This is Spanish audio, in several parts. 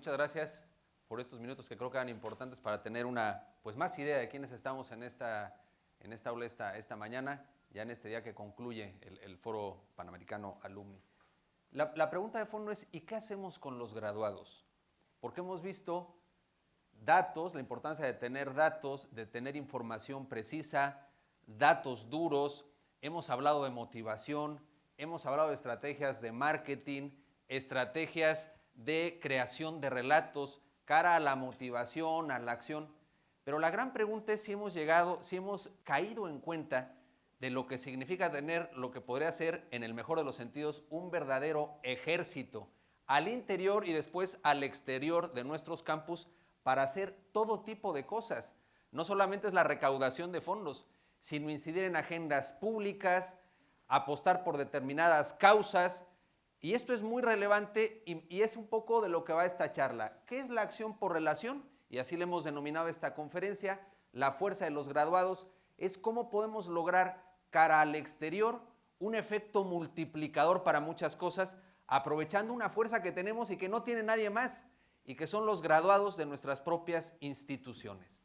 muchas gracias por estos minutos que creo que eran importantes para tener una, pues, más idea de quiénes estamos en esta aula esta mañana, ya en este día que concluye el Foro Panamericano Alumni. La pregunta de fondo es, ¿y qué hacemos con los graduados? Porque hemos visto datos, la importancia de tener información precisa, datos duros, hemos hablado de motivación, hemos hablado de estrategias de marketing, estrategias de creación de relatos cara a la motivación, a la acción, pero la gran pregunta es si hemos caído en cuenta de lo que significa tener lo que podría ser, en el mejor de los sentidos, un verdadero ejército al interior y después al exterior de nuestros campus para hacer todo tipo de cosas. No solamente es la recaudación de fondos, sino incidir en agendas públicas, apostar por determinadas causas, y esto es muy relevante y es un poco de lo que va esta charla. ¿Qué es la acción por relación? Y así le hemos denominado esta conferencia, la fuerza de los graduados, es cómo podemos lograr cara al exterior un efecto multiplicador para muchas cosas, aprovechando una fuerza que tenemos y que no tiene nadie más, y que son los graduados de nuestras propias instituciones.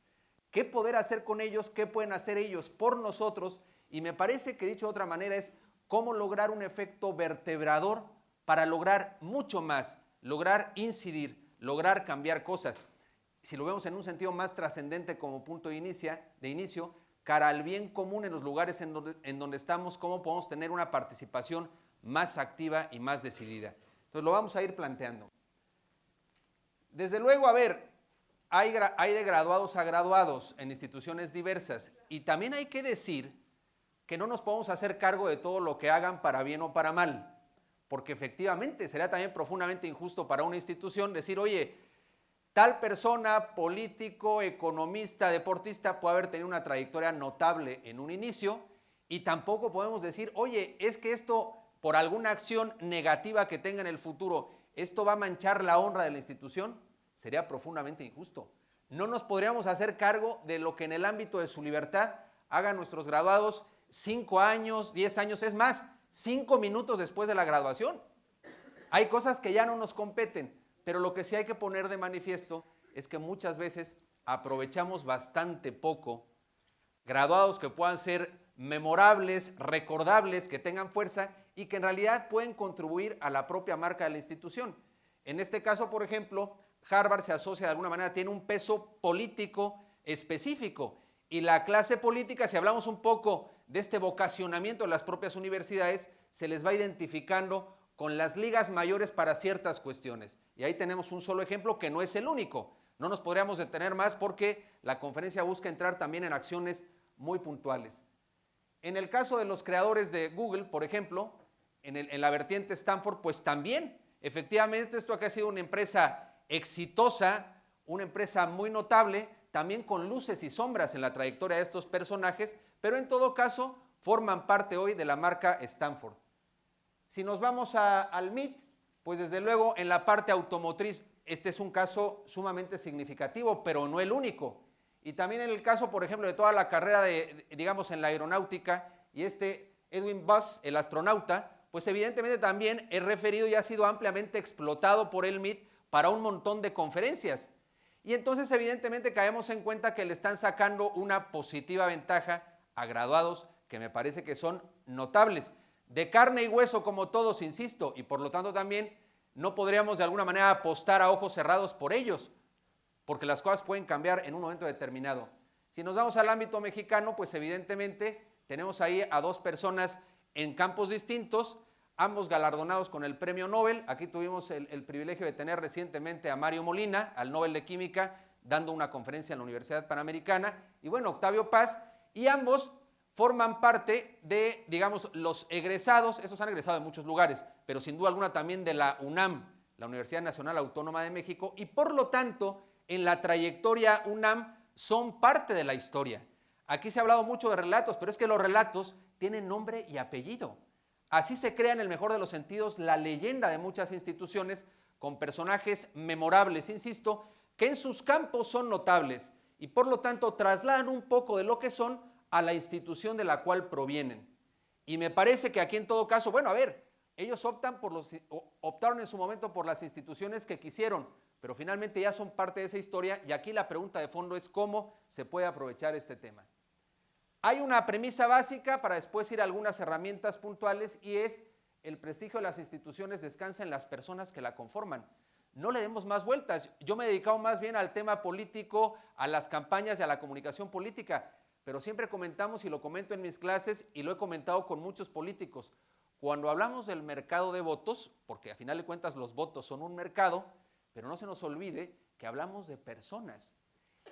¿Qué poder hacer con ellos? ¿Qué pueden hacer ellos por nosotros? Y me parece que, dicho de otra manera, es cómo lograr un efecto vertebrador para lograr mucho más, lograr incidir, lograr cambiar cosas. Si lo vemos en un sentido más trascendente como punto de inicio, cara al bien común en los lugares en donde estamos, cómo podemos tener una participación más activa y más decidida. Entonces lo vamos a ir planteando. Desde luego, a ver, hay de graduados a graduados en instituciones diversas, y también hay que decir que no nos podemos hacer cargo de todo lo que hagan para bien o para mal, porque efectivamente sería también profundamente injusto para una institución decir, oye, tal persona, político, economista, deportista, puede haber tenido una trayectoria notable en un inicio, y tampoco podemos decir, oye, es que esto, por alguna acción negativa que tenga en el futuro, esto va a manchar la honra de la institución. Sería profundamente injusto. No nos podríamos hacer cargo de lo que en el ámbito de su libertad hagan nuestros graduados 5 años, 10 años, es más, 5 minutos después de la graduación. Hay cosas que ya no nos competen, pero lo que sí hay que poner de manifiesto es que muchas veces aprovechamos bastante poco graduados que puedan ser memorables, recordables, que tengan fuerza y que en realidad pueden contribuir a la propia marca de la institución. En este caso, por ejemplo, Harvard se asocia de alguna manera, tiene un peso político específico, y la clase política, si hablamos un poco de este vocacionamiento de las propias universidades, se les va identificando con las ligas mayores para ciertas cuestiones. Y ahí tenemos un solo ejemplo que no es el único. No nos podríamos detener más porque la conferencia busca entrar también en acciones muy puntuales. En el caso de los creadores de Google, por ejemplo, en la vertiente Stanford, pues también, efectivamente, esto acá ha sido una empresa exitosa, una empresa muy notable, también con luces y sombras en la trayectoria de estos personajes, pero en todo caso forman parte hoy de la marca Stanford. Si nos vamos al MIT, pues desde luego en la parte automotriz, este es un caso sumamente significativo, pero no el único. Y también en el caso, por ejemplo, de toda la carrera digamos, en la aeronáutica, y Edwin Buzz, el astronauta, pues evidentemente también es referido y ha sido ampliamente explotado por el MIT para un montón de conferencias. Y entonces evidentemente caemos en cuenta que le están sacando una positiva ventaja a graduados que me parece que son notables, de carne y hueso como todos, insisto, y por lo tanto también no podríamos de alguna manera apostar a ojos cerrados por ellos, porque las cosas pueden cambiar en un momento determinado. Si nos vamos al ámbito mexicano, pues evidentemente tenemos ahí a dos personas en campos distintos, ambos galardonados con el premio Nobel. Aquí tuvimos el privilegio de tener recientemente a Mario Molina, al Nobel de Química, dando una conferencia en la Universidad Panamericana, y bueno, Octavio Paz, y ambos forman parte de, digamos, los egresados. Esos han egresado de muchos lugares, pero sin duda alguna también de la UNAM, la Universidad Nacional Autónoma de México, y por lo tanto, en la trayectoria UNAM son parte de la historia. Aquí se ha hablado mucho de relatos, pero es que los relatos tienen nombre y apellido. Así se crea, en el mejor de los sentidos, la leyenda de muchas instituciones con personajes memorables, insisto, que en sus campos son notables y por lo tanto trasladan un poco de lo que son a la institución de la cual provienen. Y me parece que aquí en todo caso, bueno, a ver, Ellos optaron en su momento por las instituciones que quisieron, pero finalmente ya son parte de esa historia y aquí la pregunta de fondo es cómo se puede aprovechar este tema. Hay una premisa básica para después ir a algunas herramientas puntuales y es el prestigio de las instituciones descansa en las personas que la conforman. No le demos más vueltas. Yo me he dedicado más bien al tema político, a las campañas y a la comunicación política, pero siempre comentamos y lo comento en mis clases y lo he comentado con muchos políticos. Cuando hablamos del mercado de votos, porque a final de cuentas los votos son un mercado, pero no se nos olvide que hablamos de personas.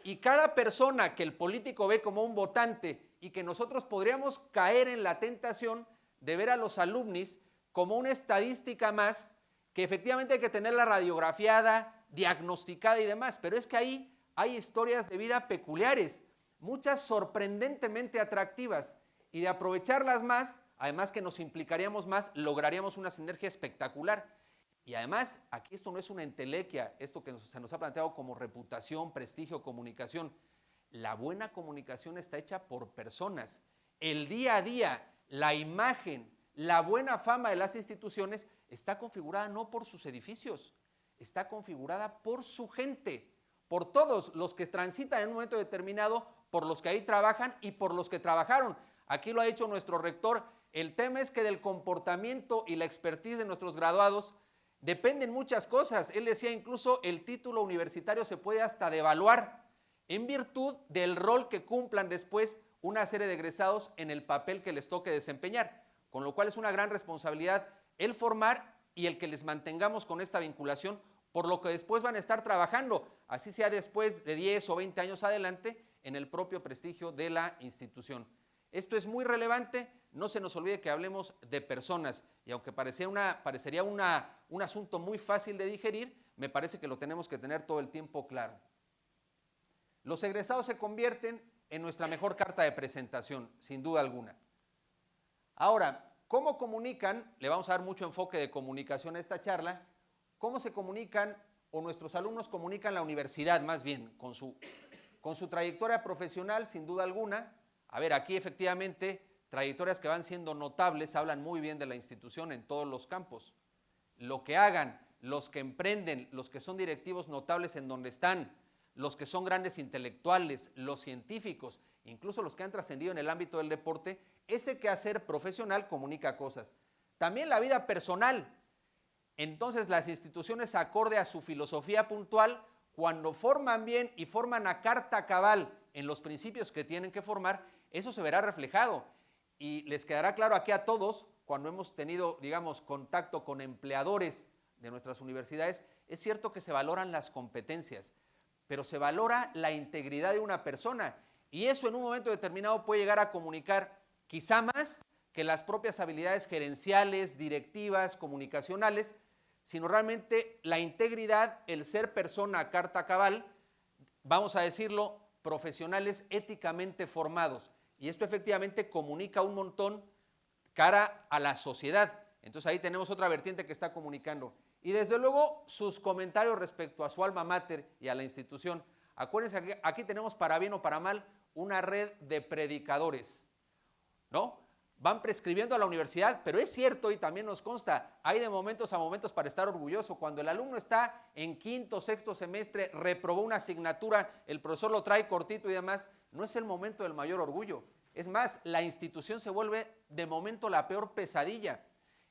Y cada persona que el político ve como un votante y que nosotros podríamos caer en la tentación de ver a los alumnis como una estadística más, que efectivamente hay que tenerla radiografiada, diagnosticada y demás, pero es que ahí hay historias de vida peculiares, muchas sorprendentemente atractivas, y de aprovecharlas más, además que nos implicaríamos más, lograríamos una sinergia espectacular. Y además, aquí esto no es una entelequia, esto que se nos ha planteado como reputación, prestigio, comunicación. La buena comunicación está hecha por personas. El día a día, la imagen, la buena fama de las instituciones está configurada no por sus edificios, está configurada por su gente, por todos los que transitan en un momento determinado, por los que ahí trabajan y por los que trabajaron. Aquí lo ha dicho nuestro rector, el tema es que del comportamiento y la expertise de nuestros graduados dependen muchas cosas. Él decía incluso el título universitario se puede hasta devaluar en virtud del rol que cumplan después una serie de egresados en el papel que les toque desempeñar, con lo cual es una gran responsabilidad el formar y el que les mantengamos con esta vinculación por lo que después van a estar trabajando, así sea después de 10 o 20 años adelante, en el propio prestigio de la institución. Esto es muy relevante, no se nos olvide que hablemos de personas y aunque parecería un asunto muy fácil de digerir, me parece que lo tenemos que tener todo el tiempo claro. Los egresados se convierten en nuestra mejor carta de presentación, sin duda alguna. Ahora, ¿cómo comunican? Le vamos a dar mucho enfoque de comunicación a esta charla. ¿Cómo se comunican o nuestros alumnos comunican la universidad más bien con su trayectoria profesional, sin duda alguna? A ver, aquí efectivamente trayectorias que van siendo notables, hablan muy bien de la institución en todos los campos. Lo que hagan, los que emprenden, los que son directivos notables en donde están, los que son grandes intelectuales, los científicos, incluso los que han trascendido en el ámbito del deporte, ese quehacer profesional comunica cosas. También la vida personal. Entonces las instituciones acorde a su filosofía puntual, cuando forman bien y forman a carta cabal en los principios que tienen que formar, eso se verá reflejado. Y les quedará claro aquí a todos, cuando hemos tenido, digamos, contacto con empleadores de nuestras universidades, es cierto que se valoran las competencias, pero se valora la integridad de una persona y eso en un momento determinado puede llegar a comunicar quizá más que las propias habilidades gerenciales, directivas, comunicacionales, sino realmente la integridad, el ser persona a carta cabal, vamos a decirlo, profesionales éticamente formados. Y esto efectivamente comunica un montón cara a la sociedad. Entonces ahí tenemos otra vertiente que está comunicando. Y desde luego sus comentarios respecto a su alma mater y a la institución. Acuérdense que aquí tenemos para bien o para mal una red de predicadores, ¿no? Van prescribiendo a la universidad, pero es cierto y también nos consta, hay de momentos a momentos para estar orgulloso. Cuando el alumno está en quinto, sexto semestre, reprobó una asignatura, el profesor lo trae cortito y demás, no es el momento del mayor orgullo. Es más, la institución se vuelve de momento la peor pesadilla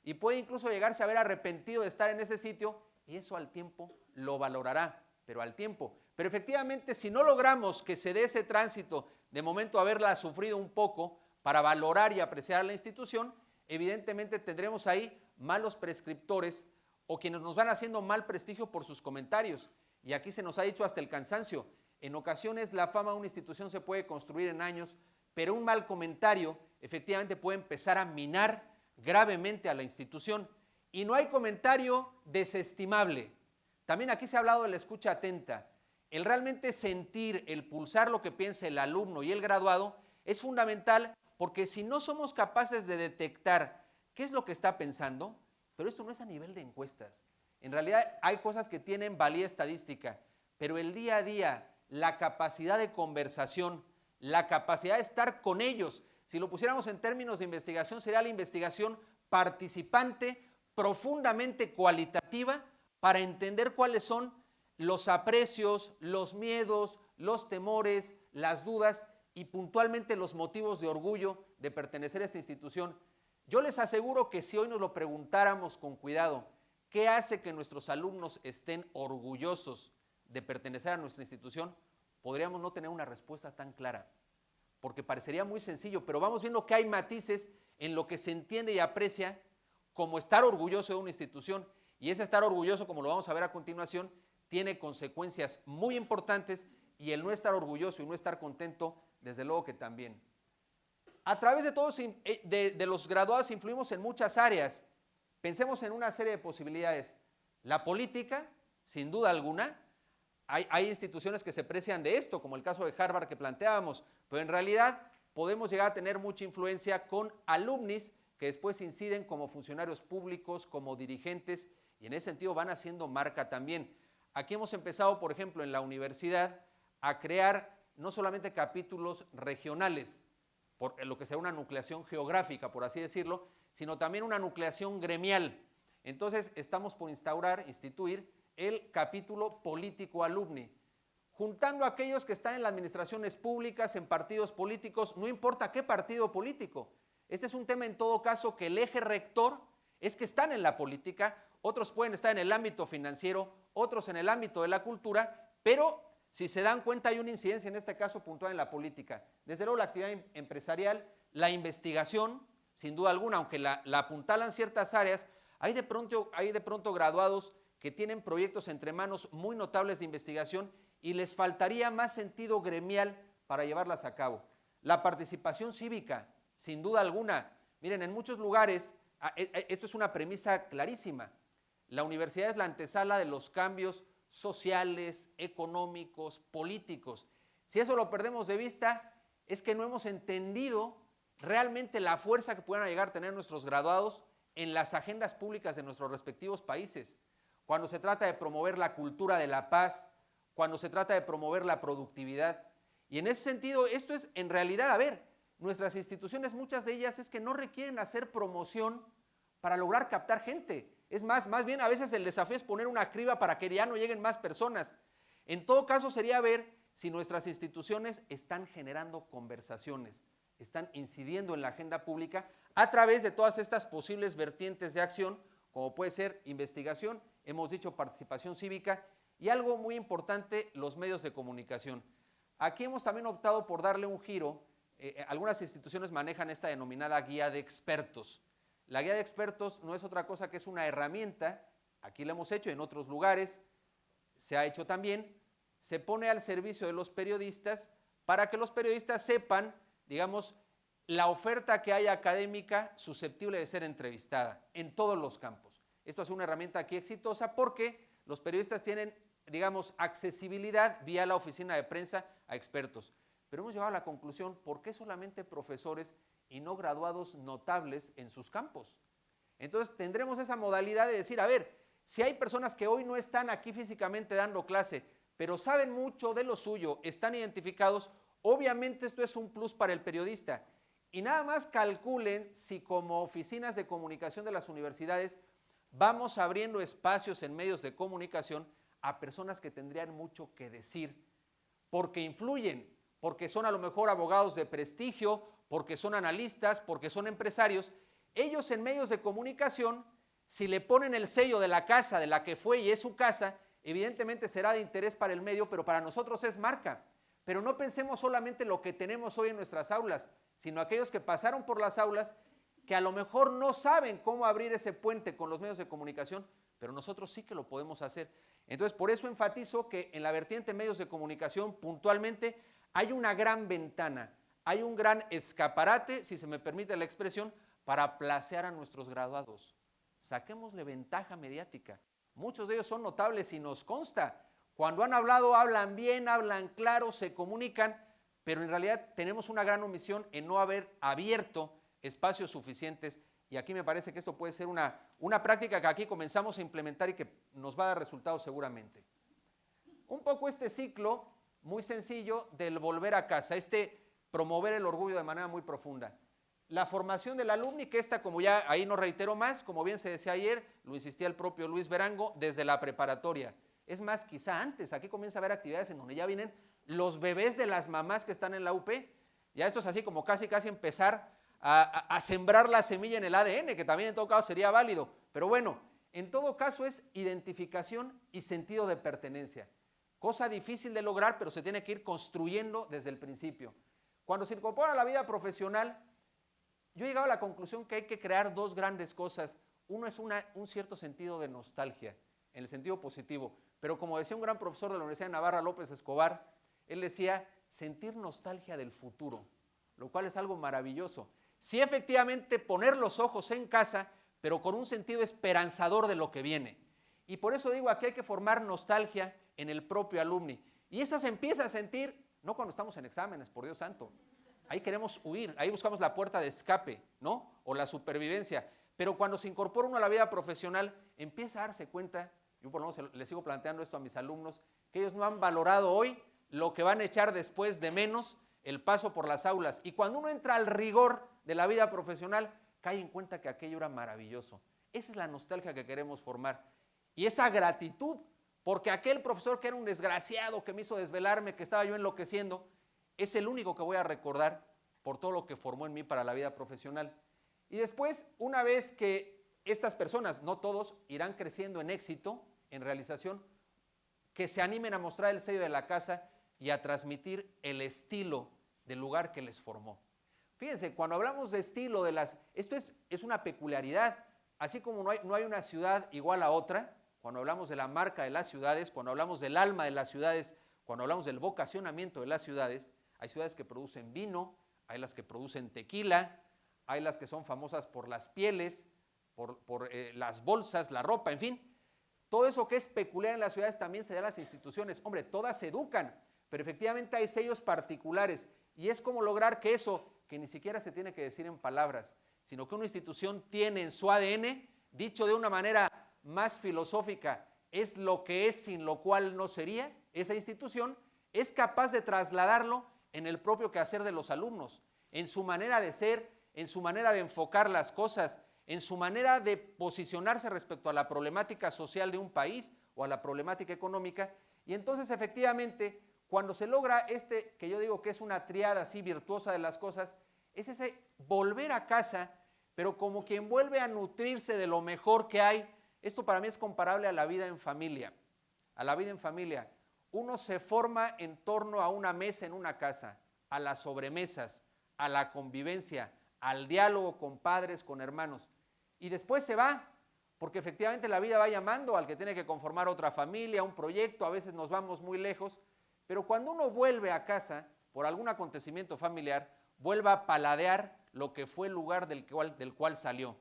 y puede incluso llegarse a ver arrepentido de estar en ese sitio y eso al tiempo lo valorará, pero al tiempo. Pero efectivamente, si no logramos que se dé ese tránsito de momento haberla sufrido un poco para valorar y apreciar a la institución, evidentemente tendremos ahí malos prescriptores o quienes nos van haciendo mal prestigio por sus comentarios. Y aquí se nos ha dicho hasta el cansancio, en ocasiones la fama de una institución se puede construir en años, pero un mal comentario efectivamente puede empezar a minar gravemente a la institución. Y no hay comentario desestimable. También aquí se ha hablado de la escucha atenta. El realmente sentir, el pulsar lo que piensa el alumno y el graduado es fundamental porque si no somos capaces de detectar qué es lo que está pensando, pero esto no es a nivel de encuestas. En realidad hay cosas que tienen valía estadística, pero el día a día, la capacidad de conversación, la capacidad de estar con ellos, si lo pusiéramos en términos de investigación, sería la investigación participante profundamente cualitativa para entender cuáles son los aprecios, los miedos, los temores, las dudas y puntualmente los motivos de orgullo de pertenecer a esta institución. Yo les aseguro que si hoy nos lo preguntáramos con cuidado, ¿qué hace que nuestros alumnos estén orgullosos de pertenecer a nuestra institución? Podríamos no tener una respuesta tan clara, porque parecería muy sencillo, pero vamos viendo que hay matices en lo que se entiende y aprecia como estar orgulloso de una institución, y ese estar orgulloso, como lo vamos a ver a continuación, tiene consecuencias muy importantes, y el no estar orgulloso y no estar contento, desde luego que también. A través de todos de los graduados influimos en muchas áreas. Pensemos en una serie de posibilidades. La política, sin duda alguna, hay instituciones que se precian de esto, como el caso de Harvard que planteábamos, pero en realidad podemos llegar a tener mucha influencia con alumnis que después inciden como funcionarios públicos, como dirigentes, y en ese sentido van haciendo marca también. Aquí hemos empezado, por ejemplo, en la universidad a crear no solamente capítulos regionales, por lo que será una nucleación geográfica, por así decirlo, sino también una nucleación gremial. Entonces, estamos por instituir el capítulo político alumni, juntando a aquellos que están en las administraciones públicas, en partidos políticos, no importa qué partido político. Este es un tema en todo caso que el eje rector es que están en la política, otros pueden estar en el ámbito financiero, otros en el ámbito de la cultura, pero si se dan cuenta hay una incidencia en este caso puntual en la política. Desde luego la actividad empresarial, la investigación, sin duda alguna, aunque la apuntalan ciertas áreas, hay de pronto graduados que tienen proyectos entre manos muy notables de investigación y les faltaría más sentido gremial para llevarlas a cabo. La participación cívica, sin duda alguna. Miren, en muchos lugares, esto es una premisa clarísima, la universidad es la antesala de los cambios sociales, económicos, políticos. Si eso lo perdemos de vista, es que no hemos entendido realmente la fuerza que puedan llegar a tener nuestros graduados en las agendas públicas de nuestros respectivos países. Cuando se trata de promover la cultura de la paz, cuando se trata de promover la productividad. Y en ese sentido, esto es en realidad, a ver, nuestras instituciones, muchas de ellas es que no requieren hacer promoción para lograr captar gente. Es más bien a veces el desafío es poner una criba para que ya no lleguen más personas. En todo caso sería ver si nuestras instituciones están generando conversaciones, están incidiendo en la agenda pública a través de todas estas posibles vertientes de acción, como puede ser investigación, hemos dicho participación cívica y algo muy importante, los medios de comunicación. Aquí hemos también optado por darle un giro. Algunas instituciones manejan esta denominada guía de expertos. La guía de expertos no es otra cosa que es una herramienta, aquí la hemos hecho, en otros lugares se ha hecho también, se pone al servicio de los periodistas para que los periodistas sepan, digamos, la oferta que hay académica susceptible de ser entrevistada en todos los campos. Esto es una herramienta aquí exitosa porque los periodistas tienen, digamos, accesibilidad vía la oficina de prensa a expertos. Pero hemos llegado a la conclusión, ¿por qué solamente profesores y no graduados notables en sus campos? Entonces tendremos esa modalidad de decir, a ver, si hay personas que hoy no están aquí físicamente dando clase, pero saben mucho de lo suyo, están identificados, obviamente esto es un plus para el periodista. Y nada más calculen si como oficinas de comunicación de las universidades vamos abriendo espacios en medios de comunicación a personas que tendrían mucho que decir, porque influyen, porque son a lo mejor abogados de prestigio, porque son analistas, porque son empresarios. Ellos en medios de comunicación, si le ponen el sello de la casa de la que fue y es su casa, evidentemente será de interés para el medio, pero para nosotros es marca. Pero no pensemos solamente lo que tenemos hoy en nuestras aulas, sino aquellos que pasaron por las aulas, que a lo mejor no saben cómo abrir ese puente con los medios de comunicación, pero nosotros sí que lo podemos hacer. Entonces, por eso enfatizo que en la vertiente medios de comunicación, puntualmente, hay una gran ventana, hay un gran escaparate, si se me permite la expresión, para placear a nuestros graduados. Saquémosle ventaja mediática. Muchos de ellos son notables y nos consta. Cuando han hablado, hablan bien, hablan claro, se comunican, pero en realidad tenemos una gran omisión en no haber abierto espacios suficientes. Y aquí me parece que esto puede ser una práctica que aquí comenzamos a implementar y que nos va a dar resultados seguramente. Un poco este ciclo muy sencillo del volver a casa, promover el orgullo de manera muy profunda. la formación del alumni, que esta, como ya ahí no reitero más, como bien se decía ayer, lo insistía el propio Luis Verango, desde la preparatoria. Es más, quizá antes, aquí comienza a haber actividades en donde ya vienen los bebés de las mamás que están en la UP. Ya esto es así como casi empezar a sembrar la semilla en el ADN, que también en todo caso sería válido. Pero bueno, en todo caso es identificación y sentido de pertenencia. Cosa difícil de lograr, pero se tiene que ir construyendo desde el principio. Cuando se incorpora a la vida profesional, yo he llegado a la conclusión que hay que crear dos grandes cosas. Uno es un cierto sentido de nostalgia, en el sentido positivo. Pero como decía un gran profesor de la Universidad de Navarra, López Escobar, él decía sentir nostalgia del futuro, lo cual es algo maravilloso. Sí, efectivamente, poner los ojos en casa, pero con un sentido esperanzador de lo que viene. Y por eso digo, aquí hay que formar nostalgia en el propio alumni. Y esa se empieza a sentir, no cuando estamos en exámenes, por Dios santo. Ahí queremos huir, ahí buscamos la puerta de escape, ¿no? O la supervivencia. Pero cuando se incorpora uno a la vida profesional, empieza a darse cuenta, yo por lo menos les sigo planteando esto a mis alumnos, que ellos no han valorado hoy lo que van a echar después de menos el paso por las aulas. Y cuando uno entra al rigor de la vida profesional, cae en cuenta que aquello era maravilloso. Esa es la nostalgia que queremos formar. Y esa gratitud, porque aquel profesor que era un desgraciado, que me hizo desvelarme, que estaba yo enloqueciendo, es el único que voy a recordar por todo lo que formó en mí para la vida profesional. Y después, una vez que estas personas, no todos, irán creciendo en éxito, en realización, que se animen a mostrar el sello de la casa y a transmitir el estilo del lugar que les formó. Fíjense, cuando hablamos de estilo, esto es una peculiaridad. Así como no hay una ciudad igual a otra, cuando hablamos de la marca de las ciudades, cuando hablamos del alma de las ciudades, cuando hablamos del vocacionamiento de las ciudades, hay ciudades que producen vino, hay las que producen tequila, hay las que son famosas por las pieles, por las bolsas, la ropa, en fin. Todo eso que es peculiar en las ciudades también se da en las instituciones. Hombre, todas se educan, pero efectivamente hay sellos particulares. Y es como lograr que eso, que ni siquiera se tiene que decir en palabras, sino que una institución tiene en su ADN, dicho de una manera más filosófica, es lo que es sin lo cual no sería, esa institución es capaz de trasladarlo en el propio quehacer de los alumnos, en su manera de ser, en su manera de enfocar las cosas, en su manera de posicionarse respecto a la problemática social de un país o a la problemática económica. Y entonces, efectivamente, cuando se logra que yo digo que es una tríada así virtuosa de las cosas, es ese volver a casa, pero como quien vuelve a nutrirse de lo mejor que hay. Esto para mí es comparable a la vida en familia. A la vida en familia. Uno se forma en torno a una mesa en una casa, a las sobremesas, a la convivencia, al diálogo con padres, con hermanos. Y después se va, porque efectivamente la vida va llamando al que tiene que conformar otra familia, un proyecto, a veces nos vamos muy lejos, pero cuando uno vuelve a casa por algún acontecimiento familiar, vuelve a paladear lo que fue el lugar del cual salió.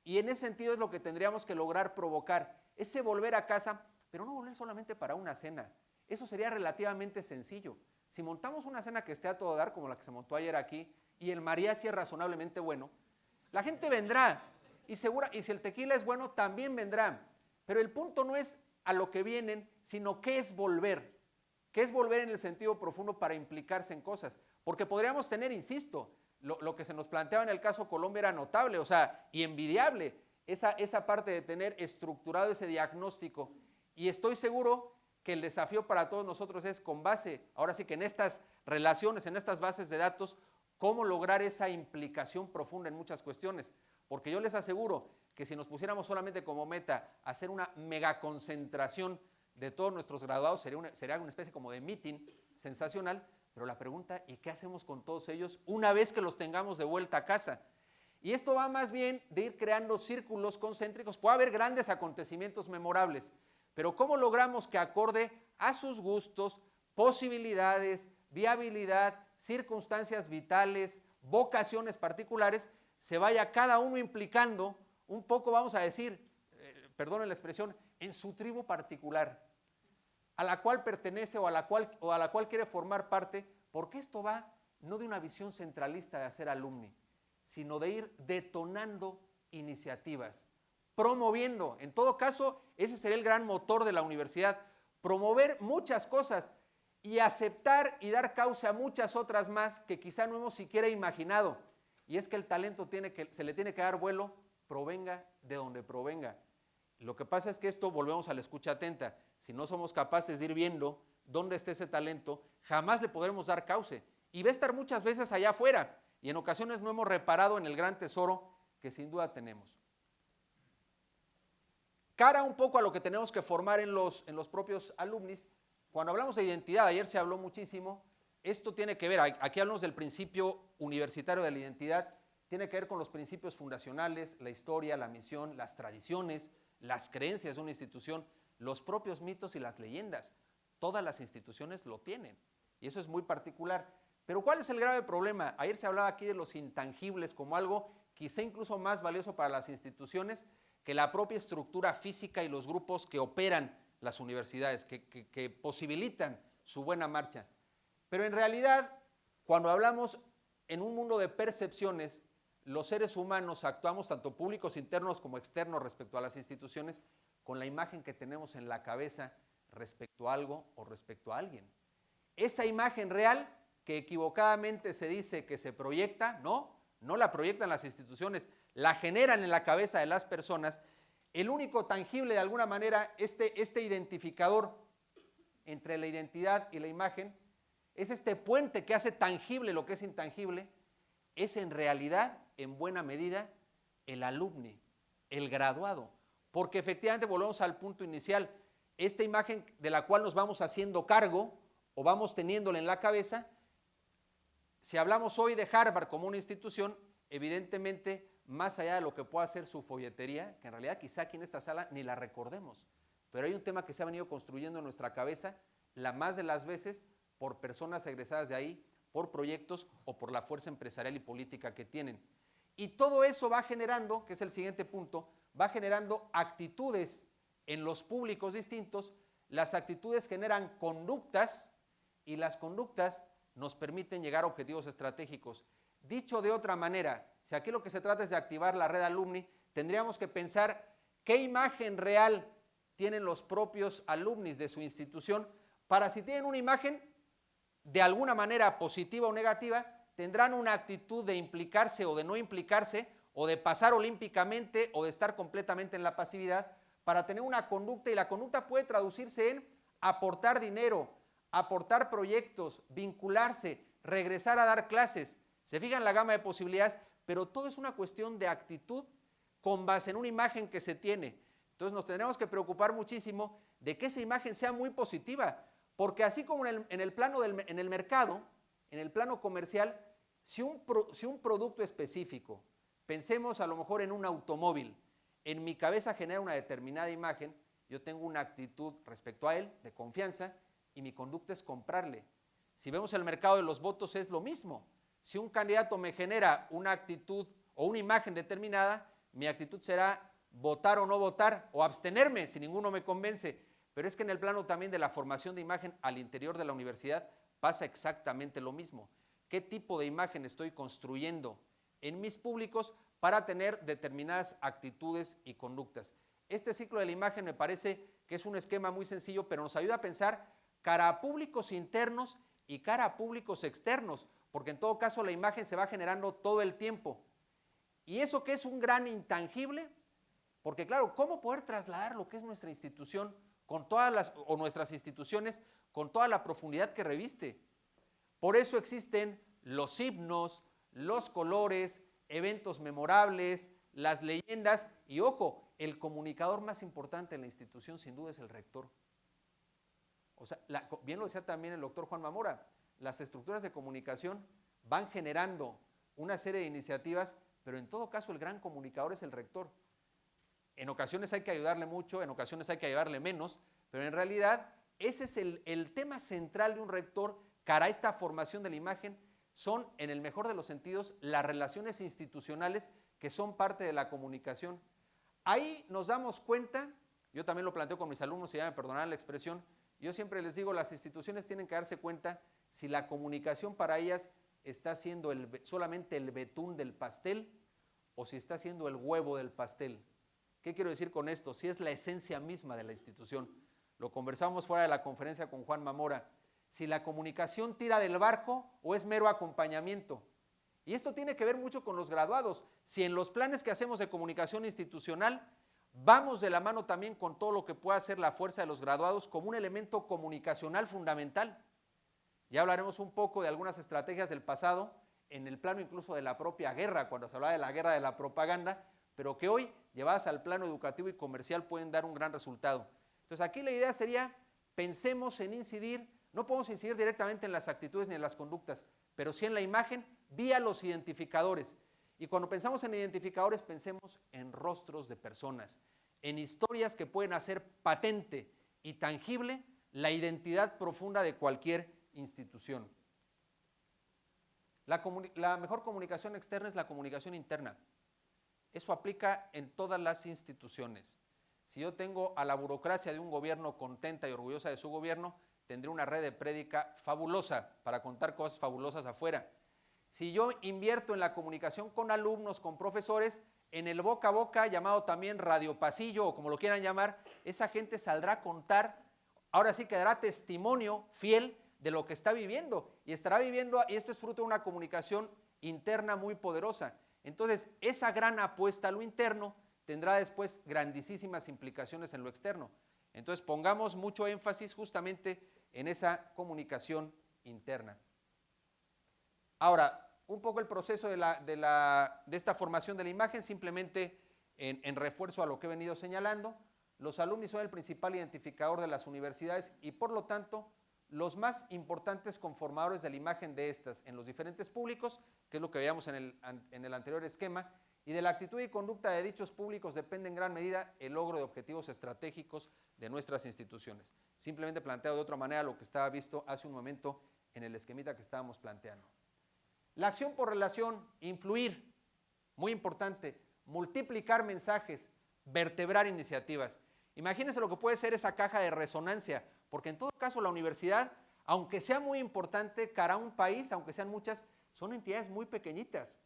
Y en ese sentido es lo que tendríamos que lograr provocar, ese volver a casa, pero no volver solamente para una cena. Eso sería relativamente sencillo. Si montamos una cena que esté a todo dar, como la que se montó ayer aquí, y el mariachi es razonablemente bueno, la gente vendrá, y si el tequila es bueno, también vendrá. Pero el punto no es a lo que vienen, sino qué es volver. ¿Qué es volver en el sentido profundo para implicarse en cosas? Porque podríamos tener, insisto, lo que se nos planteaba en el caso Colombia era notable, y envidiable, esa parte de tener estructurado ese diagnóstico. Y estoy seguro que el desafío para todos nosotros es con base, ahora sí que en estas relaciones, en estas bases de datos, cómo lograr esa implicación profunda en muchas cuestiones. Porque yo les aseguro que si nos pusiéramos solamente como meta hacer una megaconcentración de todos nuestros graduados, sería una especie como de meeting sensacional, pero la pregunta, ¿y qué hacemos con todos ellos una vez que los tengamos de vuelta a casa? Y esto va más bien de ir creando círculos concéntricos. Puede haber grandes acontecimientos memorables, pero ¿cómo logramos que acorde a sus gustos, posibilidades, viabilidad, circunstancias vitales, vocaciones particulares, se vaya cada uno implicando un poco, vamos a decir, perdonen la expresión, en su tribu particular, a la cual pertenece o a la cual quiere formar parte, porque esto va no de una visión centralista de hacer alumni, sino de ir detonando iniciativas, promoviendo, en todo caso, ese sería el gran motor de la universidad, promover muchas cosas y aceptar y dar causa a muchas otras más que quizá no hemos siquiera imaginado. y es que el talento se le tiene que dar vuelo, provenga de donde provenga. Lo que pasa es que esto, volvemos a la escucha atenta, si no somos capaces de ir viendo dónde está ese talento, jamás le podremos dar cauce, y va a estar muchas veces allá afuera, y en ocasiones no hemos reparado en el gran tesoro que sin duda tenemos. Cara un poco a lo que tenemos que formar en los propios alumnis, cuando hablamos de identidad, ayer se habló muchísimo, esto tiene que ver, aquí hablamos del principio universitario de la identidad, tiene que ver con los principios fundacionales, la historia, la misión, las tradiciones, las creencias de una institución, los propios mitos y las leyendas. Todas las instituciones lo tienen, y eso es muy particular. Pero ¿cuál es el grave problema? Ayer se hablaba aquí de los intangibles como algo quizá incluso más valioso para las instituciones que la propia estructura física y los grupos que operan las universidades, que posibilitan su buena marcha. Pero en realidad, cuando hablamos en un mundo de percepciones, los seres humanos actuamos, tanto públicos internos como externos, respecto a las instituciones, con la imagen que tenemos en la cabeza respecto a algo o respecto a alguien. Esa imagen real que equivocadamente se dice que se proyecta, no la proyectan las instituciones, la generan en la cabeza de las personas. El único tangible, de alguna manera, este identificador entre la identidad y la imagen, es este puente que hace tangible lo que es intangible, es en realidad, en buena medida, el alumni, el graduado. Porque efectivamente, volvemos al punto inicial, esta imagen de la cual nos vamos haciendo cargo o vamos teniéndola en la cabeza, si hablamos hoy de Harvard como una institución, evidentemente, más allá de lo que pueda ser su folletería, que en realidad quizá aquí en esta sala ni la recordemos, pero hay un tema que se ha venido construyendo en nuestra cabeza, la más de las veces, por personas egresadas de ahí, por proyectos o por la fuerza empresarial y política que tienen. Y todo eso va generando, que es el siguiente punto, va generando actitudes en los públicos distintos, las actitudes generan conductas y las conductas nos permiten llegar a objetivos estratégicos. Dicho de otra manera, si aquí lo que se trata es de activar la red alumni, tendríamos que pensar qué imagen real tienen los propios alumnis de su institución para, si tienen una imagen de alguna manera positiva o negativa, tendrán una actitud de implicarse o de no implicarse, o de pasar olímpicamente o de estar completamente en la pasividad, para tener una conducta, y la conducta puede traducirse en aportar dinero, aportar proyectos, vincularse, regresar a dar clases. Se fijan la gama de posibilidades, pero todo es una cuestión de actitud con base en una imagen que se tiene. Entonces nos tendremos que preocupar muchísimo de que esa imagen sea muy positiva, porque así como en el plano en el mercado, en el plano comercial, si un producto específico, pensemos a lo mejor en un automóvil, en mi cabeza genera una determinada imagen, yo tengo una actitud respecto a él de confianza y mi conducta es comprarle. Si vemos el mercado de los votos es lo mismo. Si un candidato me genera una actitud o una imagen determinada, mi actitud será votar o no votar o abstenerme si ninguno me convence. Pero es que en el plano también de la formación de imagen al interior de la universidad pasa exactamente lo mismo. ¿Qué tipo de imagen estoy construyendo en mis públicos para tener determinadas actitudes y conductas? Este ciclo de la imagen me parece que es un esquema muy sencillo, pero nos ayuda a pensar cara a públicos internos y cara a públicos externos, porque en todo caso la imagen se va generando todo el tiempo. Y eso que es un gran intangible, porque claro, ¿cómo poder trasladar lo que es nuestra institución con todas o nuestras instituciones con toda la profundidad que reviste? Por eso existen los himnos, los colores, eventos memorables, las leyendas y, ojo, el comunicador más importante en la institución sin duda es el rector. O sea, bien lo decía también el doctor Juan Mamora, las estructuras de comunicación van generando una serie de iniciativas, pero en todo caso el gran comunicador es el rector. En ocasiones hay que ayudarle mucho, en ocasiones hay que ayudarle menos, pero en realidad ese es el tema central de un rector cara a esta formación de la imagen, son, en el mejor de los sentidos, las relaciones institucionales que son parte de la comunicación. Ahí nos damos cuenta, yo también lo planteo con mis alumnos, y ya me perdonarán la expresión, yo siempre les digo, las instituciones tienen que darse cuenta si la comunicación para ellas está siendo solamente el betún del pastel o si está siendo el huevo del pastel. ¿Qué quiero decir con esto? Si es la esencia misma de la institución. Lo conversamos fuera de la conferencia con Juan Mamora. Si la comunicación tira del barco o es mero acompañamiento. Y esto tiene que ver mucho con los graduados. Si en los planes que hacemos de comunicación institucional vamos de la mano también con todo lo que pueda ser la fuerza de los graduados como un elemento comunicacional fundamental. Ya hablaremos un poco de algunas estrategias del pasado, en el plano incluso de la propia guerra, cuando se hablaba de la guerra de la propaganda, pero que hoy, llevadas al plano educativo y comercial, pueden dar un gran resultado. Entonces aquí la idea sería, pensemos en incidir, no podemos incidir directamente en las actitudes ni en las conductas, pero sí en la imagen vía los identificadores. Y cuando pensamos en identificadores, pensemos en rostros de personas, en historias que pueden hacer patente y tangible la identidad profunda de cualquier institución. La mejor comunicación externa es la comunicación interna. Eso aplica en todas las instituciones. Si yo tengo a la burocracia de un gobierno contenta y orgullosa de su gobierno, tendré una red de prédica fabulosa para contar cosas fabulosas afuera. Si yo invierto en la comunicación con alumnos, con profesores, en el boca a boca, llamado también radio pasillo o como lo quieran llamar, esa gente saldrá a contar, ahora sí que dará testimonio fiel de lo que está viviendo y estará viviendo, y esto es fruto de una comunicación interna muy poderosa. Entonces, esa gran apuesta a lo interno tendrá después grandísimas implicaciones en lo externo. Entonces, pongamos mucho énfasis justamente en esa comunicación interna. Ahora, un poco el proceso de esta formación de la imagen, simplemente en refuerzo a lo que he venido señalando, los alumnos son el principal identificador de las universidades y por lo tanto los más importantes conformadores de la imagen de estas en los diferentes públicos, que es lo que veíamos en el anterior esquema, y de la actitud y conducta de dichos públicos depende en gran medida el logro de objetivos estratégicos de nuestras instituciones. Simplemente planteado de otra manera lo que estaba visto hace un momento en el esquemita que estábamos planteando. La acción por relación, influir, muy importante, multiplicar mensajes, vertebrar iniciativas. Imagínense lo que puede ser esa caja de resonancia, porque en todo caso la universidad, aunque sea muy importante cara a un país, aunque sean muchas, son entidades muy pequeñitas.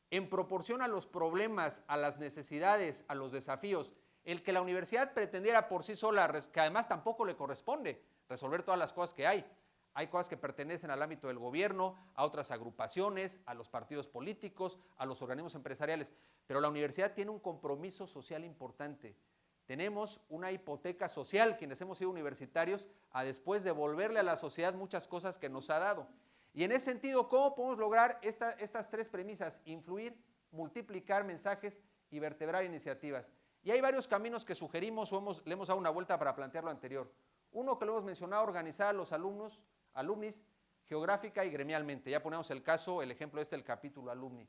En proporción a los problemas, a las necesidades, a los desafíos, el que la universidad pretendiera por sí sola, que además tampoco le corresponde resolver todas las cosas que hay. Hay cosas que pertenecen al ámbito del gobierno, a otras agrupaciones, a los partidos políticos, a los organismos empresariales, pero la universidad tiene un compromiso social importante. Tenemos una hipoteca social, quienes hemos sido universitarios, a después devolverle a la sociedad muchas cosas que nos ha dado. Y en ese sentido, ¿cómo podemos lograr estas tres premisas? Influir, multiplicar mensajes y vertebrar iniciativas. Y hay varios caminos que sugerimos o le hemos dado una vuelta para plantear lo anterior. Uno que lo hemos mencionado, organizar a los alumnis geográfica y gremialmente. Ya ponemos el ejemplo del capítulo alumni.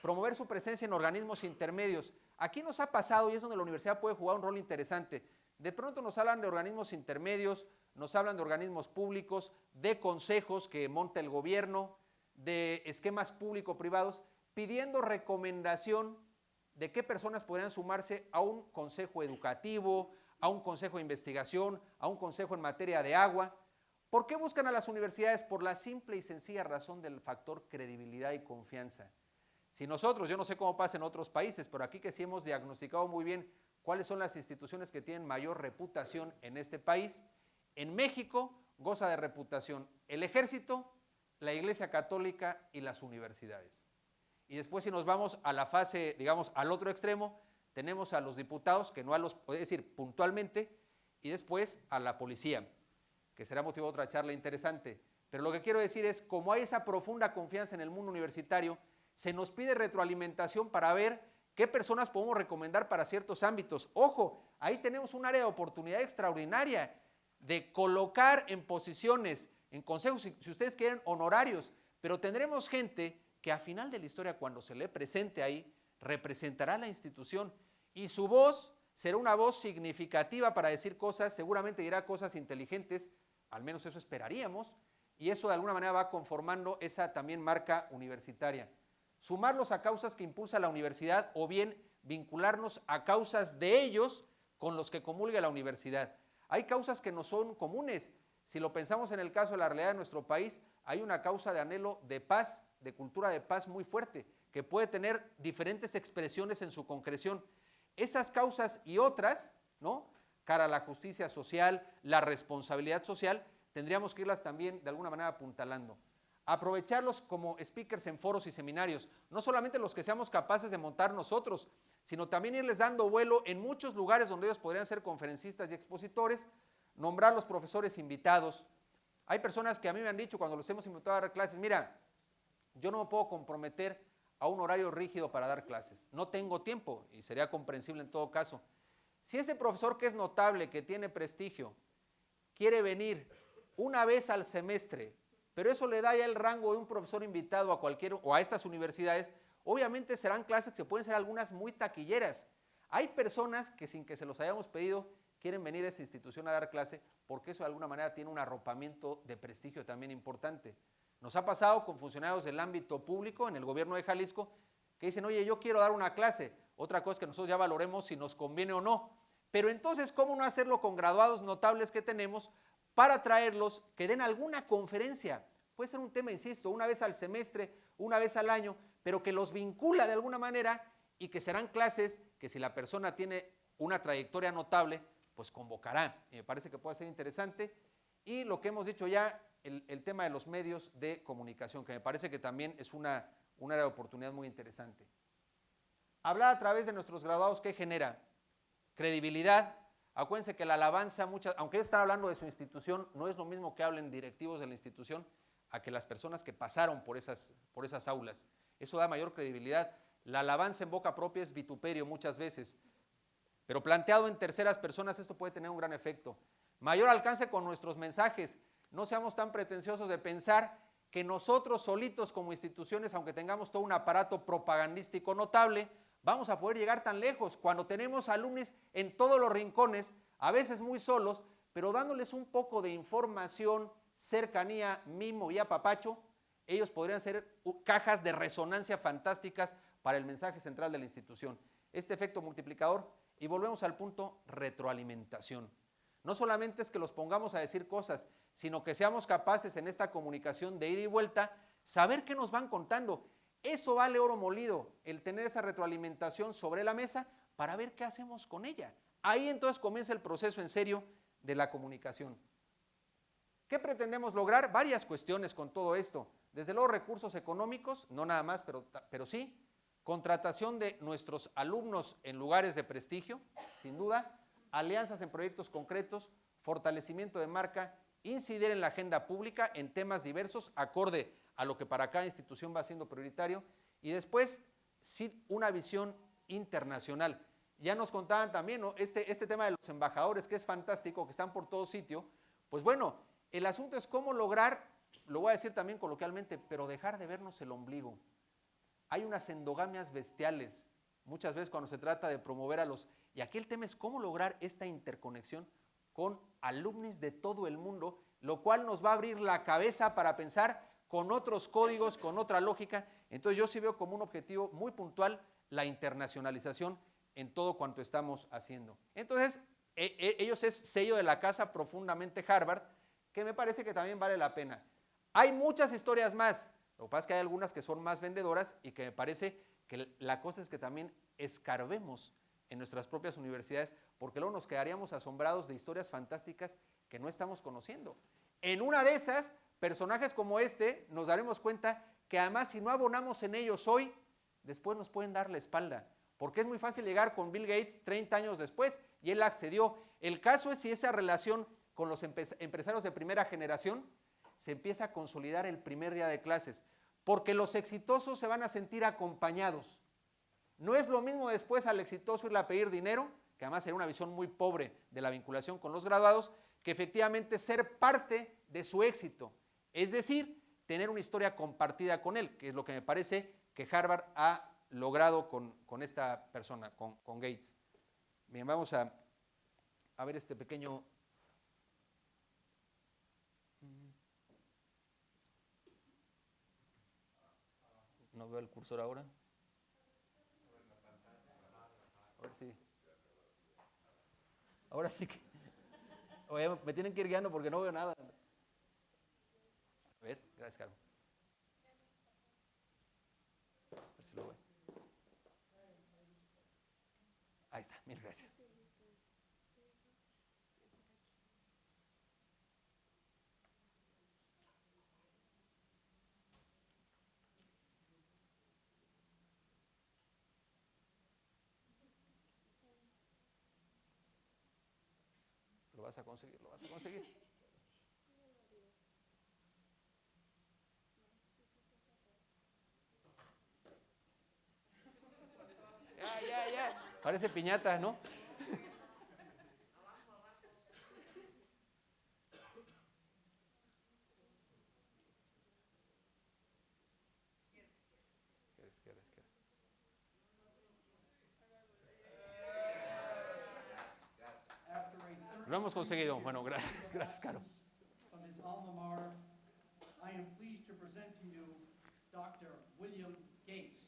Promover su presencia en organismos intermedios. Aquí nos ha pasado, y es donde la universidad puede jugar un rol interesante. De pronto nos hablan de organismos intermedios, nos hablan de organismos públicos, de consejos que monta el gobierno, de esquemas público-privados, pidiendo recomendación de qué personas podrían sumarse a un consejo educativo, a un consejo de investigación, a un consejo en materia de agua. ¿Por qué buscan a las universidades? Por la simple y sencilla razón del factor credibilidad y confianza. Si nosotros, yo no sé cómo pasa en otros países, pero aquí que sí hemos diagnosticado muy bien cuáles son las instituciones que tienen mayor reputación en este país, en México goza de reputación el Ejército, la Iglesia Católica y las universidades. Y después si nos vamos a la fase, digamos, al otro extremo, tenemos a los diputados, que no a los, es decir, puntualmente, y después a la policía, que será motivo de otra charla interesante. Pero lo que quiero decir es, como hay esa profunda confianza en el mundo universitario, se nos pide retroalimentación para ver qué personas podemos recomendar para ciertos ámbitos. Ojo, ahí tenemos un área de oportunidad extraordinaria de colocar en posiciones, en consejos, si ustedes quieren, honorarios, pero tendremos gente que a final de la historia, cuando se le presente ahí, representará a la institución y su voz será una voz significativa para decir cosas, seguramente dirá cosas inteligentes, al menos eso esperaríamos, y eso de alguna manera va conformando esa también marca universitaria. Sumarlos a causas que impulsa la universidad o bien vincularnos a causas de ellos con los que comulga la universidad. Hay causas que no son comunes. Si lo pensamos en el caso de la realidad de nuestro país, hay una causa de anhelo de paz, de cultura de paz muy fuerte, que puede tener diferentes expresiones en su concreción. Esas causas y otras, ¿no?, cara a la justicia social, la responsabilidad social, tendríamos que irlas también de alguna manera apuntalando. aprovecharlos como speakers en foros y seminarios, no solamente los que seamos capaces de montar nosotros, sino también irles dando vuelo en muchos lugares donde ellos podrían ser conferencistas y expositores, nombrar los profesores invitados. Hay personas que a mí me han dicho cuando los hemos invitado a dar clases, mira, yo no me puedo comprometer a un horario rígido para dar clases, no tengo tiempo, y sería comprensible en todo caso. Si ese profesor que es notable, que tiene prestigio, quiere venir una vez al semestre, pero eso le da ya el rango de un profesor invitado a cualquier o a estas universidades, obviamente serán clases que pueden ser algunas muy taquilleras. Hay personas que sin que se los hayamos pedido quieren venir a esta institución a dar clase porque eso de alguna manera tiene un arropamiento de prestigio también importante. Nos ha pasado con funcionarios del ámbito público en el gobierno de Jalisco que dicen, oye, yo quiero dar una clase. Otra cosa es que nosotros ya valoremos si nos conviene o no. Pero entonces, ¿cómo no hacerlo con graduados notables que tenemos para traerlos que den alguna conferencia? Puede ser un tema, insisto, una vez al semestre, una vez al año, pero que los vincula de alguna manera y que serán clases que si la persona tiene una trayectoria notable, pues convocará. Y me parece que puede ser interesante. Y lo que hemos dicho ya, el tema de los medios de comunicación, que me parece que también es un área de oportunidad muy interesante. Hablar a través de nuestros graduados, ¿qué genera? Credibilidad. Acuérdense que la alabanza, aunque ellos están hablando de su institución, no es lo mismo que hablen directivos de la institución a que las personas que pasaron por esas aulas. Eso da mayor credibilidad. La alabanza en boca propia es vituperio muchas veces, pero planteado en terceras personas esto puede tener un gran efecto. Mayor alcance con nuestros mensajes. No seamos tan pretenciosos de pensar que nosotros solitos como instituciones, aunque tengamos todo un aparato propagandístico notable, vamos a poder llegar tan lejos cuando tenemos alumnos en todos los rincones, a veces muy solos, pero dándoles un poco de información, cercanía, mimo y apapacho, ellos podrían ser cajas de resonancia fantásticas para el mensaje central de la institución. Este efecto multiplicador, y volvemos al punto, retroalimentación. No solamente es que los pongamos a decir cosas, sino que seamos capaces en esta comunicación de ida y vuelta, saber qué nos van contando. Eso vale oro molido, el tener esa retroalimentación sobre la mesa para ver qué hacemos con ella. Ahí entonces comienza el proceso en serio de la comunicación. ¿Qué pretendemos lograr? Varias cuestiones con todo esto. Desde luego recursos económicos, no nada más, pero sí. Contratación de nuestros alumnos en lugares de prestigio, sin duda. Alianzas en proyectos concretos, fortalecimiento de marca, incidir en la agenda pública en temas diversos, acorde a lo que para cada institución va siendo prioritario. Y después, sí, una visión internacional. Ya nos contaban también, ¿no? este tema de los embajadores, que es fantástico, que están por todo sitio. Pues bueno, el asunto es cómo lograr, lo voy a decir también coloquialmente, pero dejar de vernos el ombligo. Hay unas endogamias bestiales, muchas veces cuando se trata de promover a los... Y aquí el tema es cómo lograr esta interconexión con alumnos de todo el mundo, lo cual nos va a abrir la cabeza para pensar con otros códigos, con otra lógica. Entonces yo sí veo como un objetivo muy puntual la internacionalización en todo cuanto estamos haciendo. Entonces, ellos es sello de la casa profundamente Harvard, que me parece que también vale la pena. Hay muchas historias más, lo que pasa es que hay algunas que son más vendedoras y que me parece que la cosa es que también escarbemos en nuestras propias universidades, porque luego nos quedaríamos asombrados de historias fantásticas que no estamos conociendo. En una de esas, personajes como este, nos daremos cuenta que además si no abonamos en ellos hoy, después nos pueden dar la espalda, porque es muy fácil llegar con Bill Gates 30 años después y él accedió. El caso es si esa relación con los empresarios de primera generación se empieza a consolidar el primer día de clases, porque los exitosos se van a sentir acompañados. No es lo mismo después al exitoso irle a pedir dinero, que además sería una visión muy pobre de la vinculación con los graduados, que efectivamente ser parte de su éxito, es decir, tener una historia compartida con él, que es lo que me parece que Harvard ha logrado con esta persona, con Gates. Bien, vamos a ver este pequeño... No veo el cursor ahora. A ver si... Ahora sí que... Oye, me tienen que ir guiando porque no veo nada. A ver, gracias, Carmen. A ver si lo veo. Ahí está, mil gracias. vas a conseguir, lo vas a conseguir. Ya. Parece piñata, ¿no? Izquierda. Lo hemos conseguido. Bueno, gracias, Caro. From his alma mater, I am pleased to present to you Dr. William Gates.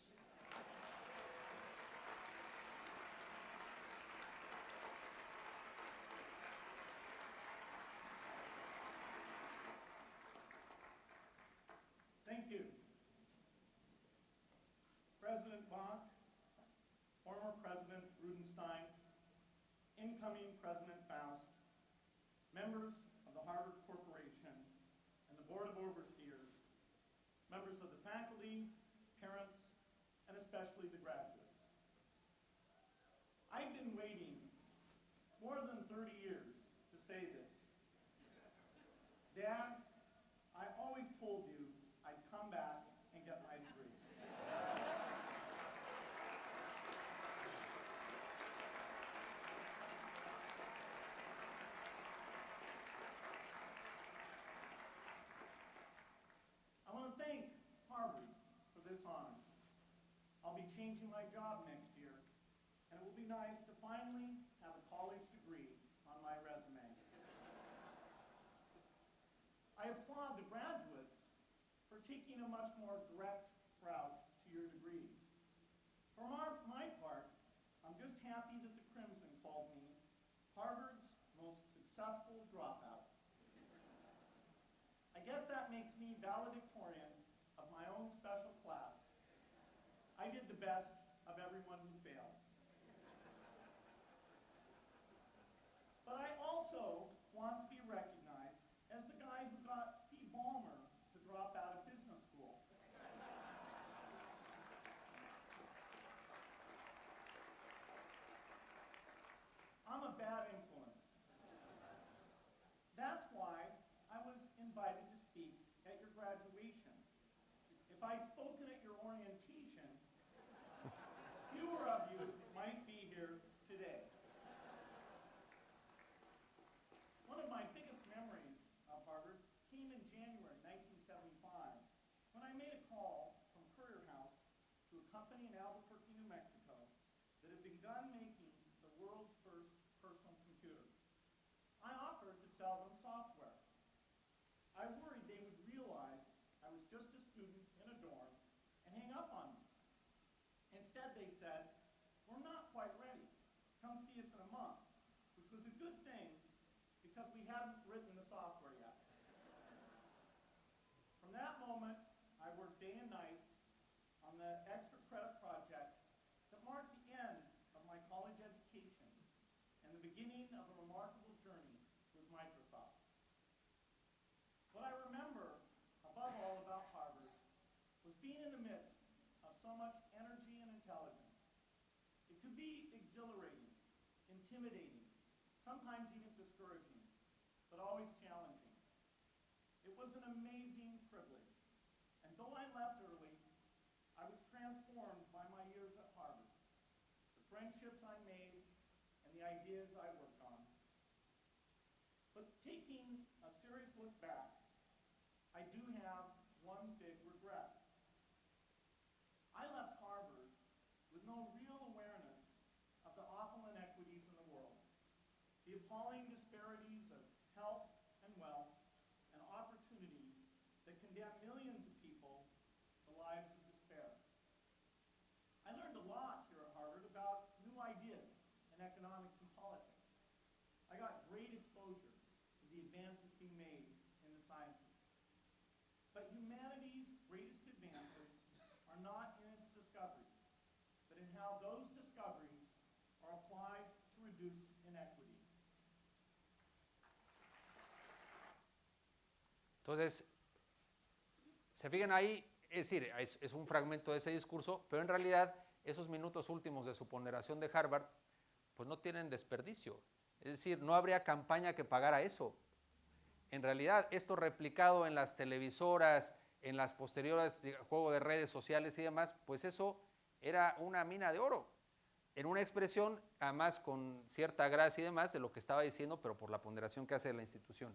Thank you. President Bach, former President Rudenstein, incoming President Faust, members of the Harvard Corporation and the Board of Overseers, members of the faculty, parents, and especially the graduates. I've been waiting more than 30 years to say this. Dad, I always told you I'd come back and get my degree. I want to thank Harvard for this honor. I'll be changing my job next year, and it will be nice to finally have a college degree on my resume. I applaud the graduates for taking a much more direct route to your degrees. For my part, I'm just happy that the Crimson called me Harvard's most successful dropout. I guess that makes me valedictorian of my own special class. I did the best of everyone who failed. But I also want to be recognized as the guy who got Steve Ballmer to drop out of business school. I'm a bad influence. That's why I was invited to speak at your graduation. If I'd spoken at your orientation, fewer of you might be here today. One of my biggest memories of Harvard came in January 1975 when I made a call from Courier House to a company in Albuquerque, New Mexico that had begun making the world's first personal computer. I offered to sell them software. I worried they would realize I was just a student in a dorm and hang up on me. Instead, they said, "We're not quite ready. Come see us in a month," which was a good thing because we hadn't written the software yet. From that moment, I worked day and night on the extra credit project that marked the end of my college education and the beginning of a remarkable journey with Microsoft. What I remember above all about Harvard was being in the midst of so much energy and intelligence. It could be exhilarating, intimidating, sometimes even discouraging, but always challenging. It was an amazing privilege. And though I left early, I was transformed by my years at Harvard, the friendships I made, and the ideas I worked on. But taking a serious look back, I do have one big regret. I left Harvard with no real awareness of the awful inequities in the world, the appalling disparities of health and wealth and opportunity that condemn millions of people to lives of despair. I learned a lot here at Harvard about new ideas in economics and politics. I got great exposure to the advances being made in the sciences. But humanity's greatest advances are not in its discoveries, but in how those discoveries are applied to reduce inequity. Entonces, se fijan ahí, es decir, es un fragmento de ese discurso, pero en realidad esos minutos últimos de su ponderación de Harvard, pues no tienen desperdicio. Es decir, no habría campaña que pagara eso. En realidad, esto replicado en las televisoras, en las posteriores juego de redes sociales y demás, pues eso era una mina de oro. En una expresión, además con cierta gracia y demás, de lo que estaba diciendo, pero por la ponderación que hace la institución.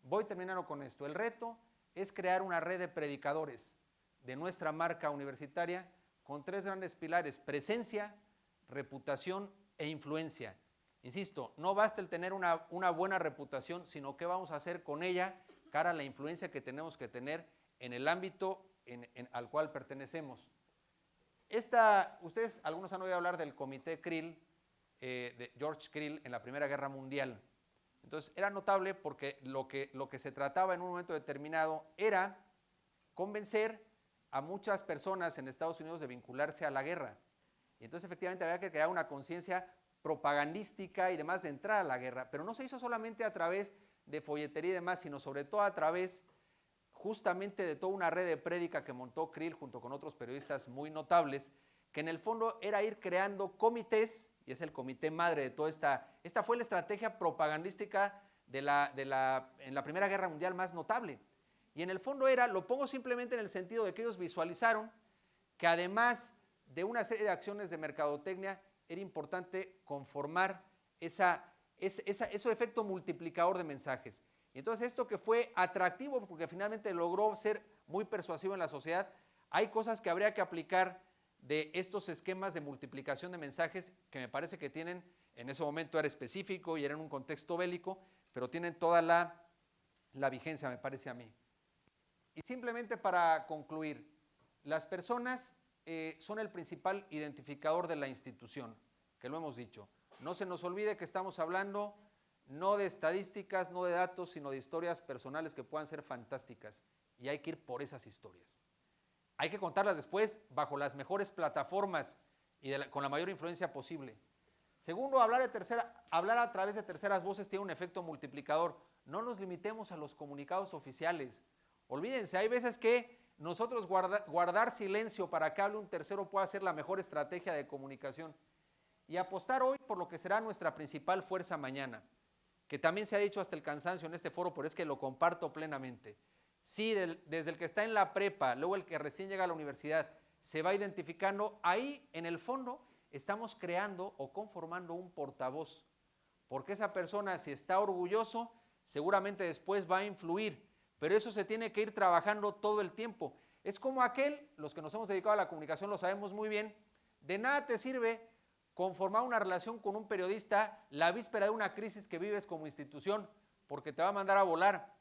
Voy terminando con esto. El reto es crear una red de predicadores de nuestra marca universitaria con 3 grandes pilares: presencia, reputación e influencia. Insisto, no basta el tener una buena reputación, sino qué vamos a hacer con ella cara a la influencia que tenemos que tener en el ámbito al cual pertenecemos. Ustedes, algunos han oído hablar del Comité Krill, de George Krill en la Primera Guerra Mundial. Entonces, era notable porque lo que se trataba en un momento determinado era convencer a muchas personas en Estados Unidos de vincularse a la guerra. Y entonces, efectivamente, había que crear una conciencia propagandística y demás de entrar a la guerra. Pero no se hizo solamente a través de folletería y demás, sino sobre todo a través justamente de toda una red de prédica que montó Krill junto con otros periodistas muy notables, que en el fondo era ir creando comités, y es el comité madre de toda esta fue la estrategia propagandística en la Primera Guerra Mundial más notable. Y en el fondo lo pongo simplemente en el sentido de que ellos visualizaron que además de una serie de acciones de mercadotecnia, era importante conformar ese efecto multiplicador de mensajes. Y entonces esto que fue atractivo porque finalmente logró ser muy persuasivo en la sociedad, hay cosas que habría que aplicar de estos esquemas de multiplicación de mensajes que me parece que tienen, en ese momento era específico y era en un contexto bélico, pero tienen toda la vigencia, me parece a mí. Y simplemente para concluir, las personas son el principal identificador de la institución, que lo hemos dicho. No se nos olvide que estamos hablando no de estadísticas, no de datos, sino de historias personales que puedan ser fantásticas. Y hay que ir por esas historias. Hay que contarlas después bajo las mejores plataformas y con la mayor influencia posible. Segundo, hablar a través de terceras voces tiene un efecto multiplicador. No nos limitemos a los comunicados oficiales. Olvídense, hay veces que nosotros guardar silencio para que hable un tercero pueda ser la mejor estrategia de comunicación. Y apostar hoy por lo que será nuestra principal fuerza mañana, que también se ha dicho hasta el cansancio en este foro, pero es que lo comparto plenamente. Sí, desde el que está en la prepa, luego el que recién llega a la universidad, se va identificando, ahí en el fondo estamos creando o conformando un portavoz, porque esa persona, si está orgulloso, seguramente después va a influir, pero eso se tiene que ir trabajando todo el tiempo. Es como los que nos hemos dedicado a la comunicación lo sabemos muy bien, de nada te sirve conformar una relación con un periodista la víspera de una crisis que vives como institución, porque te va a mandar a volar.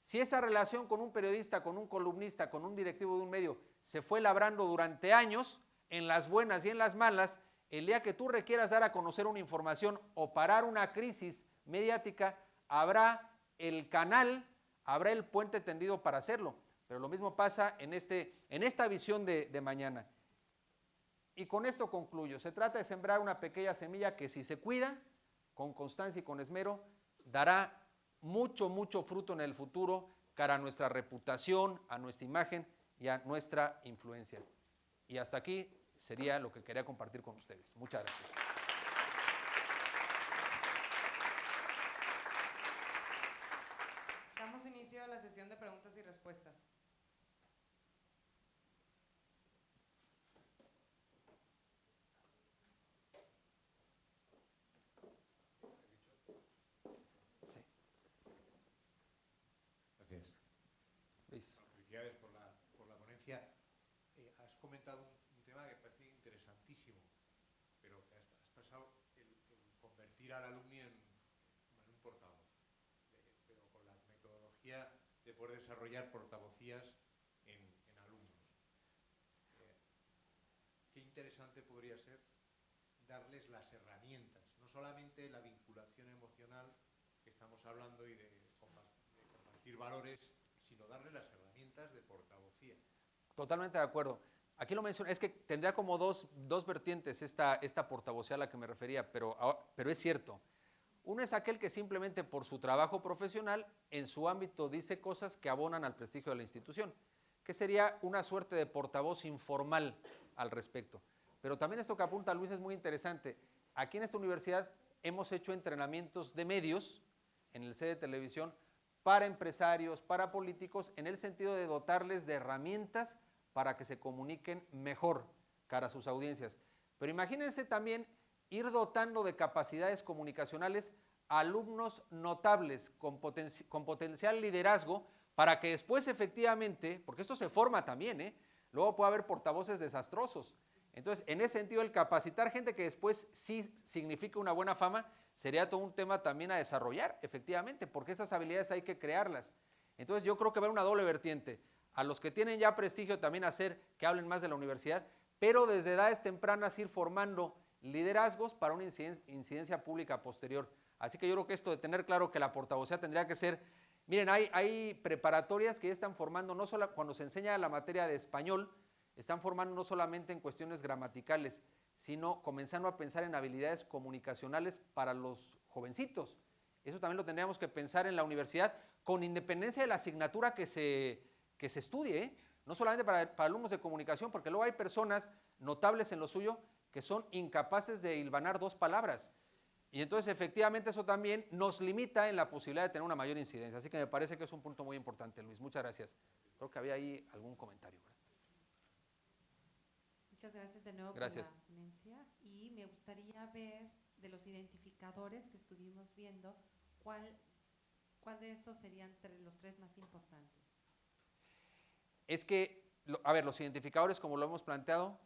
Si esa relación con un periodista, con un columnista, con un directivo de un medio se fue labrando durante años, en las buenas y en las malas, el día que tú requieras dar a conocer una información o parar una crisis mediática, habrá el canal, habrá el puente tendido para hacerlo. Pero lo mismo pasa en esta visión de mañana. Y con esto concluyo. Se trata de sembrar una pequeña semilla que, si se cuida, con constancia y con esmero, dará mucho, mucho fruto en el futuro cara a nuestra reputación, a nuestra imagen y a nuestra influencia. Y hasta aquí sería lo que quería compartir con ustedes. Muchas gracias. Damos inicio a la sesión de preguntas y respuestas. Luis. Felicidades por la ponencia. Has comentado un tema que parece interesantísimo, pero has pasado el convertir al alumni en un portavoz, pero con la metodología de poder desarrollar portavocías en alumnos. Qué interesante podría ser darles las herramientas, no solamente la vinculación emocional que estamos hablando y de compartir valores, sino darle las herramientas de portavocía. Totalmente de acuerdo. Aquí lo mencioné, es que tendría como dos vertientes esta portavocía a la que me refería, pero es cierto. Uno es aquel que simplemente por su trabajo profesional en su ámbito dice cosas que abonan al prestigio de la institución, que sería una suerte de portavoz informal al respecto. Pero también esto que apunta Luis es muy interesante. Aquí en esta universidad hemos hecho entrenamientos de medios en el C de televisión para empresarios, para políticos, en el sentido de dotarles de herramientas para que se comuniquen mejor cara a sus audiencias. Pero imagínense también ir dotando de capacidades comunicacionales a alumnos notables con potencial liderazgo para que después efectivamente, porque esto se forma también, luego puede haber portavoces desastrosos. Entonces, en ese sentido, el capacitar gente que después sí significa una buena fama, sería todo un tema también a desarrollar, efectivamente, porque esas habilidades hay que crearlas. Entonces, yo creo que va a haber una doble vertiente. A los que tienen ya prestigio también hacer que hablen más de la universidad, pero desde edades tempranas ir formando liderazgos para una incidencia pública posterior. Así que yo creo que esto de tener claro que la portavocía tendría que ser, miren, hay preparatorias que ya están formando, no solo cuando se enseña la materia de español, están formando no solamente en cuestiones gramaticales, sino comenzando a pensar en habilidades comunicacionales para los jovencitos. Eso también lo tendríamos que pensar en la universidad, con independencia de la asignatura que se estudie, no solamente para alumnos de comunicación, porque luego hay personas notables en lo suyo que son incapaces de hilvanar dos palabras. Y entonces efectivamente eso también nos limita en la posibilidad de tener una mayor incidencia. Así que me parece que es un punto muy importante, Luis. Muchas gracias. Creo que había ahí algún comentario, ¿verdad? Muchas gracias de nuevo Gracias. por la ponencia y me gustaría ver de los identificadores que estuvimos viendo, ¿cuál de esos serían los tres más importantes? Es que, a ver, los identificadores, como lo hemos planteado,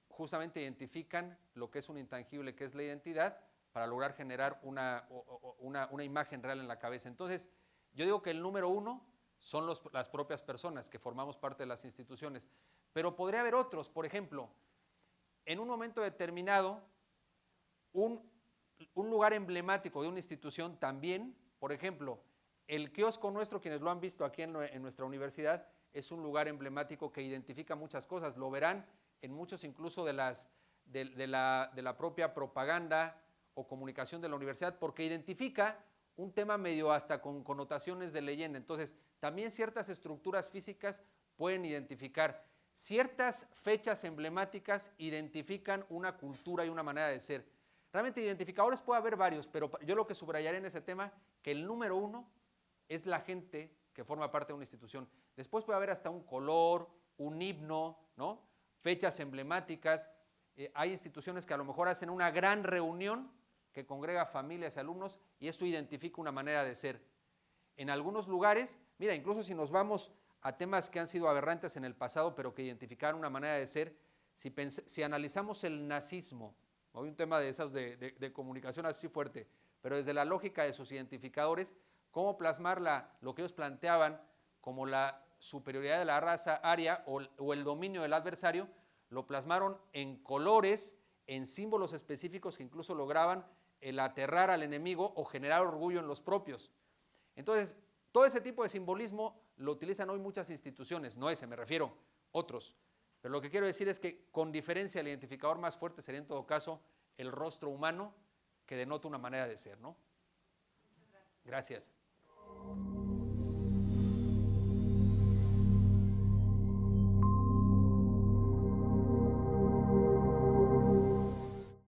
justamente identifican lo que es un intangible, que es la identidad, para lograr generar una imagen real en la cabeza. Entonces, yo digo que el número uno son las propias personas que formamos parte de las instituciones, pero podría haber otros. Por ejemplo, en un momento determinado, un lugar emblemático de una institución también, por ejemplo, el kiosco nuestro, quienes lo han visto aquí en nuestra universidad, es un lugar emblemático que identifica muchas cosas. Lo verán en muchos incluso de la propia propaganda o comunicación de la universidad, porque identifica un tema medio hasta con connotaciones de leyenda. Entonces, también ciertas estructuras físicas pueden identificar. Ciertas fechas emblemáticas identifican una cultura y una manera de ser. Realmente identificadores puede haber varios, pero yo lo que subrayaré en ese tema, que el número uno es la gente que forma parte de una institución. Después puede haber hasta un color, un himno, ¿no? Fechas emblemáticas. Hay instituciones que a lo mejor hacen una gran reunión que congrega familias y alumnos y eso identifica una manera de ser. En algunos lugares, mira, incluso si nos vamos a temas que han sido aberrantes en el pasado, pero que identificaron una manera de ser, si analizamos el nazismo, hay un tema de esos de comunicación así fuerte, pero desde la lógica de sus identificadores, cómo plasmar lo que ellos planteaban como la superioridad de la raza aria o el dominio del adversario, lo plasmaron en colores, en símbolos específicos que incluso lograban el aterrar al enemigo o generar orgullo en los propios. Entonces, todo ese tipo de simbolismo lo utilizan hoy muchas instituciones, no ese, me refiero, otros. Pero lo que quiero decir es que con diferencia el identificador más fuerte sería en todo caso el rostro humano que denota una manera de ser, ¿no? Gracias.